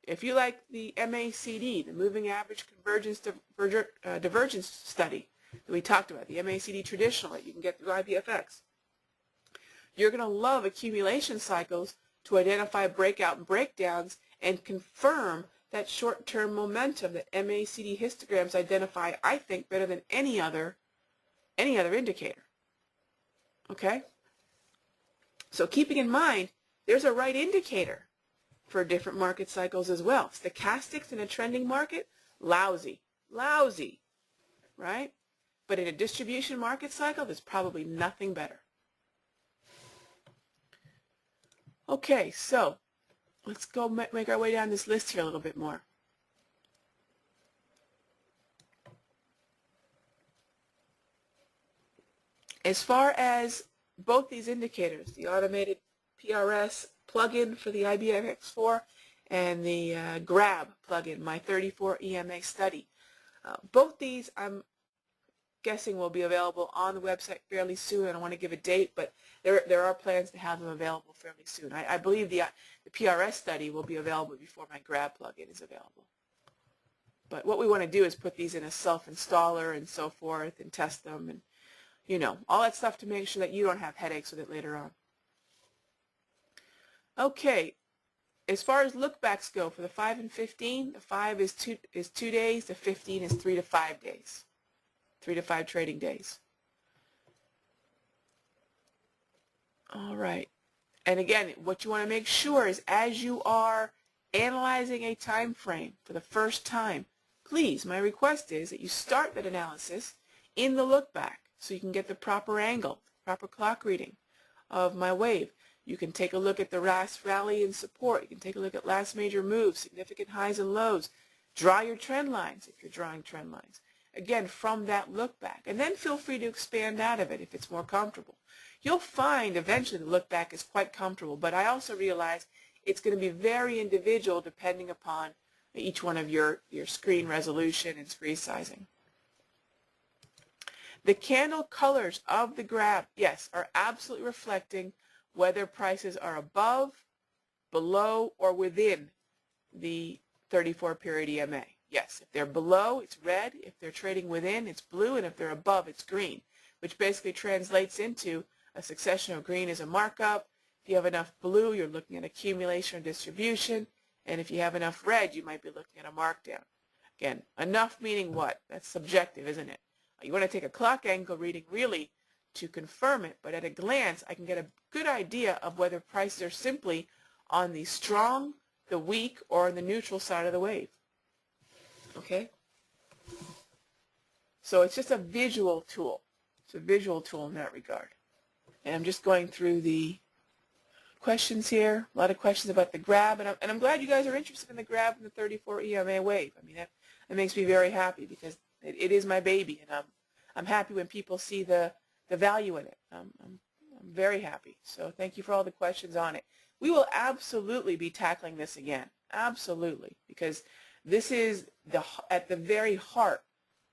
if you like the MACD, the Moving Average Convergence Divergence Study that we talked about, the MACD traditional that you can get through IBFX, you're going to love accumulation cycles to identify breakout and breakdowns and confirm that short-term momentum that MACD histograms identify, I think, better than any other indicator. Okay? So keeping in mind, there's a right indicator for different market cycles as well. Stochastics in a trending market, lousy, right? But in a distribution market cycle, there's probably nothing better. Okay, so let's go make our way down this list here a little bit more. As far as both these indicators, the automated PRS plugin for the IBFX4 and the GRAB plugin, my 34 EMA study, both these I'm guessing will be available on the website fairly soon. I don't want to give a date, but there are plans to have them available fairly soon. I believe the PRS study will be available before my GRAB plugin is available. But what we want to do is put these in a self-installer and so forth and test them and, you know, all that stuff to make sure that you don't have headaches with it later on. Okay, as far as lookbacks go for the 5 and 15, the 5 is 2 days, the 15 is 3 to 5 days, 3 to 5 trading days. All right, and again, what you want to make sure is as you are analyzing a time frame for the first time, please, my request is that you start that analysis in the look back so you can get the proper angle, proper clock reading of my wave. You can take a look at the last rally and support. You can take a look at last major moves, significant highs and lows. Draw your trend lines if you're drawing trend lines. Again, from that look back. And then feel free to expand out of it if it's more comfortable. You'll find eventually the look back is quite comfortable, but I also realize it's going to be very individual depending upon each one of your screen resolution and screen sizing. The candle colors of the graph, yes, are absolutely reflecting whether prices are above, below, or within the 34-period EMA. Yes, if they're below, it's red. If they're trading within, it's blue. And if they're above, it's green, which basically translates into a succession of green is a markup. If you have enough blue, you're looking at accumulation or distribution. And if you have enough red, you might be looking at a markdown. Again, enough meaning what? That's subjective, isn't it? You want to take a clock angle reading really to confirm it, but at a glance, I can get a good idea of whether prices are simply on the strong, the weak, or on the neutral side of the wave. Okay? So it's just a visual tool. It's a visual tool in that regard. And I'm just going through the questions here. A lot of questions about the grab, and I'm glad you guys are interested in the grab and the 34 EMA wave. I mean, that makes me very happy because it is my baby, and I'm happy when people see the value in it. I'm very happy. So thank you for all the questions on it. We will absolutely be tackling this again. Absolutely, because this is at the very heart.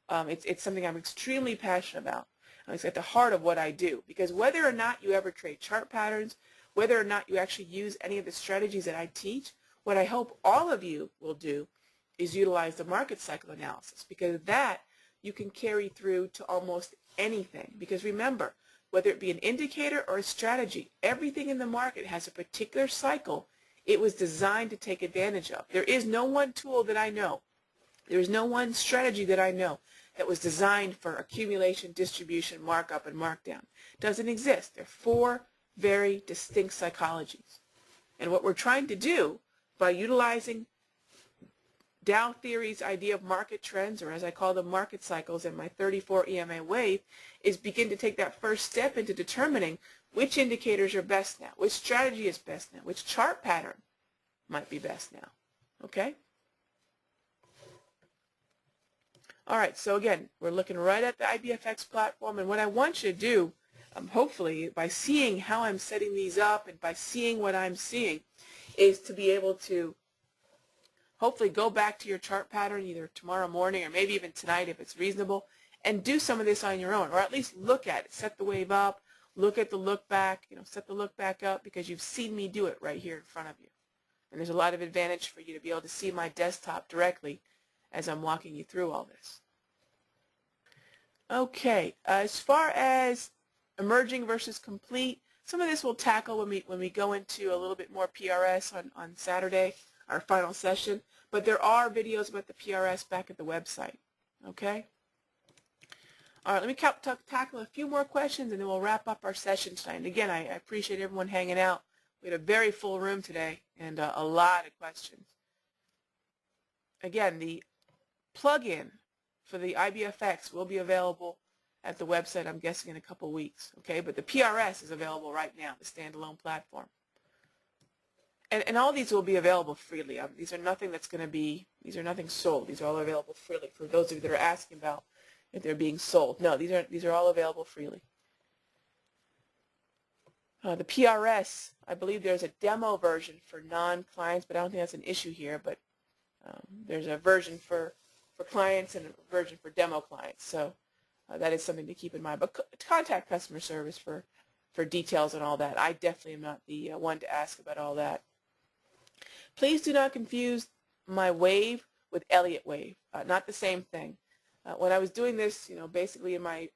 It's something I'm extremely passionate about. It's at the heart of what I do, because whether or not you ever trade chart patterns, whether or not you actually use any of the strategies that I teach, what I hope all of you will do is utilize the market cycle analysis, because that you can carry through to almost anything. Because remember, whether it be an indicator or a strategy, everything in the market has a particular cycle it was designed to take advantage of. There is no one tool that I know, there is no one strategy that I know that was designed for accumulation, distribution, markup, and markdown. It doesn't exist. They're 4 very distinct psychologies. And what we're trying to do by utilizing Dow Theory's idea of market trends, or as I call them market cycles, in my 34 EMA wave, is begin to take that first step into determining which indicators are best now, which strategy is best now, which chart pattern might be best now. Okay? All right, so again, we're looking right at the IBFX platform, and what I want you to do, hopefully, by seeing how I'm setting these up and by seeing what I'm seeing, is to be able to hopefully go back to your chart pattern either tomorrow morning or maybe even tonight if it's reasonable, and do some of this on your own, or at least look at it. Set the wave up, look at the look back, set the look back up, because you've seen me do it right here in front of you. And there's a lot of advantage for you to be able to see my desktop directly as I'm walking you through all this. Okay, as far as emerging versus complete, some of this we'll tackle when we go into a little bit more PRS on Saturday, our final session. But there are videos about the PRS back at the website. Okay? All right, let me tackle a few more questions, and then we'll wrap up our session tonight. And again, I appreciate everyone hanging out. We had a very full room today and a lot of questions. Again, the plug-in for the IBFX will be available at the website, I'm guessing, in a couple weeks. Okay, but the PRS is available right now, the standalone platform. And all these will be available freely. These are nothing that's going to be, these are nothing sold. These are all available freely for those of you that are asking about if they're being sold. No, these are all available freely. The PRS, I believe there's a demo version for non-clients, but I don't think that's an issue here. But there's a version for clients and a version for demo clients. So that is something to keep in mind. But contact customer service for details and all that. I definitely am not the one to ask about all that. Please do not confuse my wave with Elliott wave. Not the same thing. When I was doing this, basically in my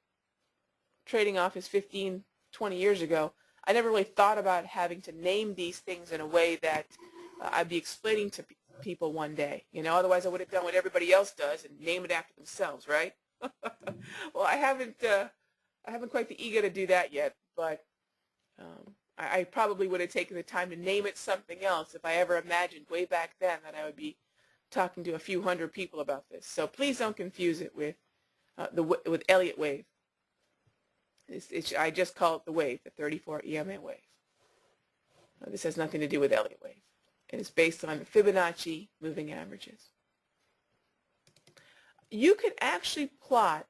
trading office 15, 20 years ago, I never really thought about having to name these things in a way that I'd be explaining to people one day. Otherwise I would have done what everybody else does and name it after themselves, right? Well, I haven't quite the ego to do that yet, but I probably would have taken the time to name it something else if I ever imagined way back then that I would be talking to a few hundred people about this. So please don't confuse it with with Elliott wave. I just call it the wave, the 34 EMA wave. This has nothing to do with Elliott wave. It is based on the Fibonacci moving averages. You could actually plot,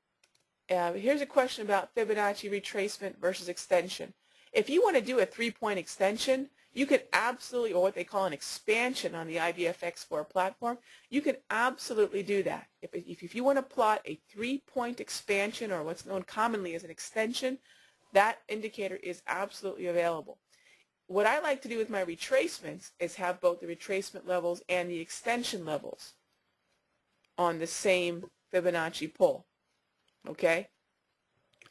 here's a question about Fibonacci retracement versus extension. If you want to do a 3-point extension, you could absolutely, or what they call an expansion on the IBFX4 platform, you can absolutely do that. If you want to plot a 3-point expansion, or what's known commonly as an extension, that indicator is absolutely available. What I like to do with my retracements is have both the retracement levels and the extension levels on the same Fibonacci pole. Okay?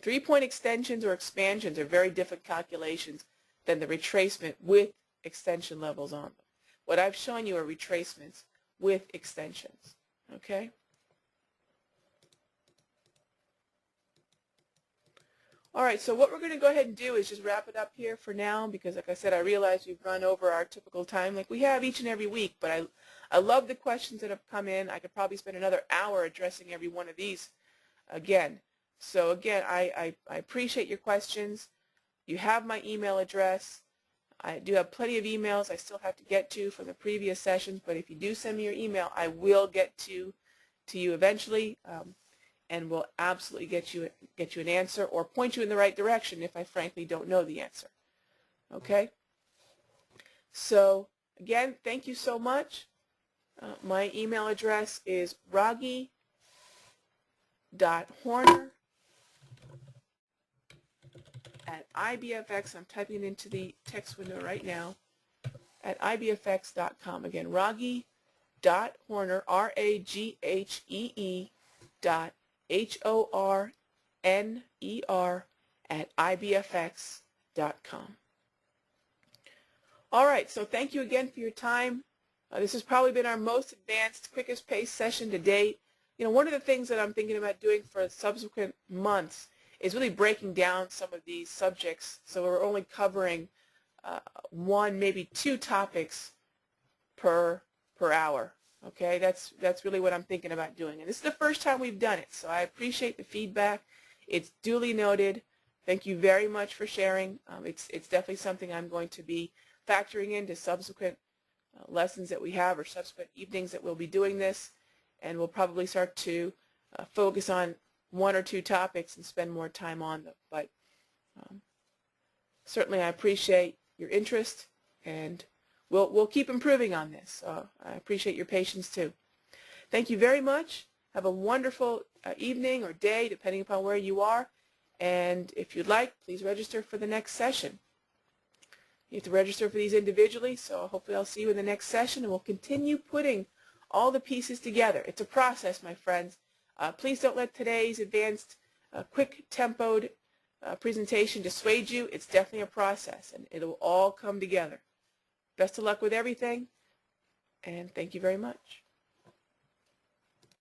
3-point extensions or expansions are very different calculations than the retracement with extension levels on them. What I've shown you are retracements with extensions. Okay? All right, so what we're going to go ahead and do is just wrap it up here for now because, like I said, I realize we've run over our typical time like we have each and every week, but I love the questions that have come in. I could probably spend another hour addressing every one of these again. So again, I appreciate your questions. You have my email address. I do have plenty of emails I still have to get to from the previous sessions, but if you do send me your email, I will get to you eventually, and will absolutely get you an answer or point you in the right direction if I frankly don't know the answer. Okay? So again, thank you so much. My email address is Raghee.Horner@IBFX. I'm typing it into the text window right now. At IBFX.com. Again, Raghee.Horner, RAGHEE.HORNER@IBFX.com. All right, so thank you again for your time. This has probably been our most advanced, quickest paced session to date. One of the things that I'm thinking about doing for subsequent months is really breaking down some of these subjects so we're only covering 1, maybe 2 topics per hour. Okay, that's really what I'm thinking about doing. And this is the first time we've done it, so I appreciate the feedback. It's duly noted. Thank you very much for sharing. It's definitely something I'm going to be factoring into subsequent lessons that we have or subsequent evenings that we'll be doing this, and we'll probably start to focus on 1 or 2 topics and spend more time on them. But certainly I appreciate your interest, and we'll keep improving on this. I appreciate your patience too. Thank you very much. Have a wonderful evening or day, depending upon where you are. And if you'd like, please register for the next session. You have to register for these individually, so hopefully I'll see you in the next session, and we'll continue putting all the pieces together. It's a process, my friends. Please don't let today's advanced, quick-tempoed presentation dissuade you. It's definitely a process, and it'll all come together. Best of luck with everything, and thank you very much.